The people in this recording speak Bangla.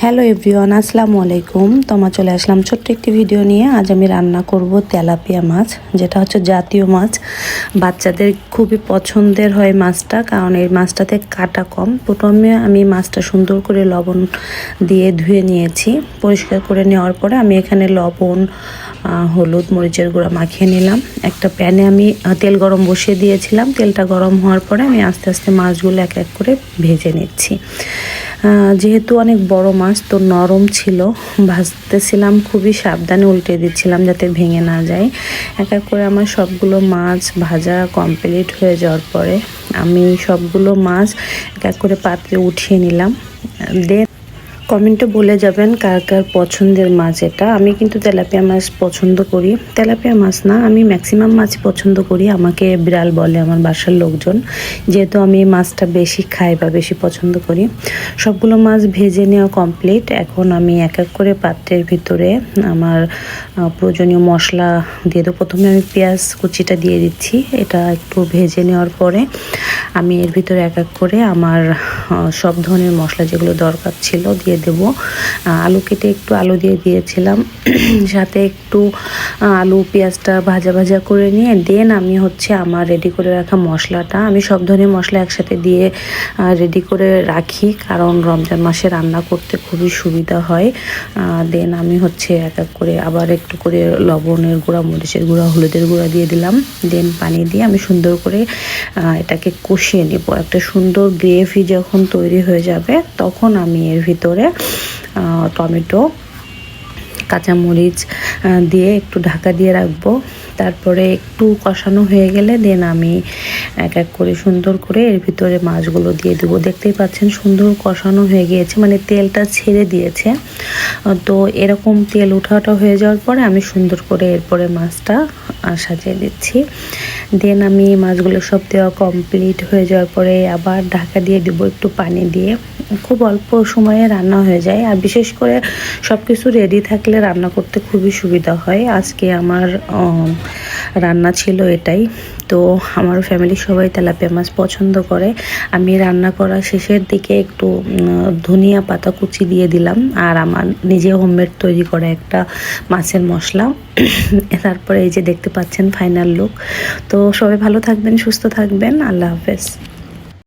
হ্যালো এভরিওয়ান, আসসালামু আলাইকুম। তোমার চলে আসলাম ছোট্ট একটি ভিডিও নিয়ে। আজ আমি রান্না করব তেলাপিয়া মাছ, যেটা হচ্ছে জাতীয় মাছ। বাচ্চাদের খুবই পছন্দের হয় মাছটা, কারণ এই মাছটাতে কাঁটা কম। প্রথমে আমি মাছটা সুন্দর করে লবণ দিয়ে ধুয়ে নিয়েছি। পরিষ্কার করে নেওয়ার পরে আমি এখানে লবণ, হলুদ, মরিচের গুঁড়া মাখিয়ে নিলাম। একটা প্যানে আমি তেল গরম বসিয়ে দিয়েছিলাম। তেলটা গরম হওয়ার পরে আমি আস্তে আস্তে মাছগুলো এক এক করে ভেজে নিচ্ছি। যেহেতু অনেক বড় মাছ, তো নরম ছিল, ভাজতেছিলাম খুবই সাবধানে, উল্টে দিচ্ছিলাম যাতে ভেঙে না যায়। এক এক করে আমার সবগুলো মাছ ভাজা কমপ্লিট হয়ে যাওয়ার পরে আমি সবগুলো মাছ এক এক করে পাত্রে উঠিয়ে নিলাম। দেন কমেন্টে বলে যাবেন কার কার পছন্দের মাছ এটা। আমি কিন্তু তেলাপিয়া মাছ পছন্দ করি। তেলাপিয়া মাছ না, আমি ম্যাক্সিমাম মাছ পছন্দ করি। আমাকে বিড়াল বলে আমার বাসার লোকজন, যেহেতু আমি মাছটা বেশি খাই বা বেশি পছন্দ করি। সবগুলো মাছ ভেজে নেওয়া কমপ্লিট। এখন আমি এক এক করে পাত্রের ভিতরে আমার প্রয়োজনীয় মশলা দিয়ে দেবো। প্রথমে আমি পেঁয়াজ কুচিটা দিয়ে দিচ্ছি। এটা একটু ভেজে নেওয়ার পরে আমি এর ভিতরে এক এক করে আমার সব ধরনের মশলা যেগুলো দরকার ছিল দিয়ে দেব। আলু কেটে একটু আলু দিয়ে দিয়েছিলাম, সাথে একটু আলু পেঁয়াজটা ভাজা ভাজা করে নিয়ে দেন আমি হচ্ছে আমার রেডি করে রাখা মশলাটা, আমি সব ধরনের মশলা একসাথে দিয়ে রেডি করে রাখি, কারণ রমজান মাসে রান্না করতে খুবই সুবিধা হয়। দেন আমি হচ্ছে এক এক করে আবার একটু করে লবণের গুঁড়া, মরিচের গুঁড়া, হলুদের গুঁড়া দিয়ে দিলাম। দেন পানি দিয়ে আমি সুন্দর করে এটাকে কষিয়ে নেব। একটা সুন্দর গ্রেভি যখন তৈরি হয়ে যাবে তখন আমি এর ভিতরে টমেটো, কাঁচামরিচ দিয়ে একটু ঢাকা দিয়ে রাখবো। তারপরে একটু কষানো হয়ে গেলে দেন আমি এক এক করে সুন্দর করে এর ভিতরে মাছগুলো দিয়ে দেবো। দেখতেই পাচ্ছেন সুন্দর কষানো হয়ে গিয়েছে, মানে তেলটা ছেড়ে দিয়েছে। তো এরকম তেল উঠাটা হয়ে যাওয়ার পরে আমি সুন্দর করে এরপরে মাছটা সাজিয়ে দিচ্ছি। দেন আমি মাছগুলো সব দেওয়া কমপ্লিট হয়ে যাওয়ার পরে আবার ঢাকা দিয়ে দেবো একটু পানি দিয়ে। খুব অল্প সময়ে রান্না হয়ে যায়, আর বিশেষ করে সব কিছু রেডি থাকলে রান্না করতে খুবই সুবিধা হয়। আজকে আমার রান্না ছিল এটাই। তো আমার ফ্যামিলির সবাই তেলাপিয়া মাছ পছন্দ করে। আমি রান্না করা শেষের দিকে একটু ধনিয়া পাতা কুচি দিয়ে দিলাম, আর আমার নিজে হোমমেড তৈরি করা একটা মাছের মশলা। তারপরে এই যে দেখতে পাচ্ছেন ফাইনাল লুক। তো সবাই ভালো থাকবেন, সুস্থ থাকবেন। আল্লাহ হাফেজ।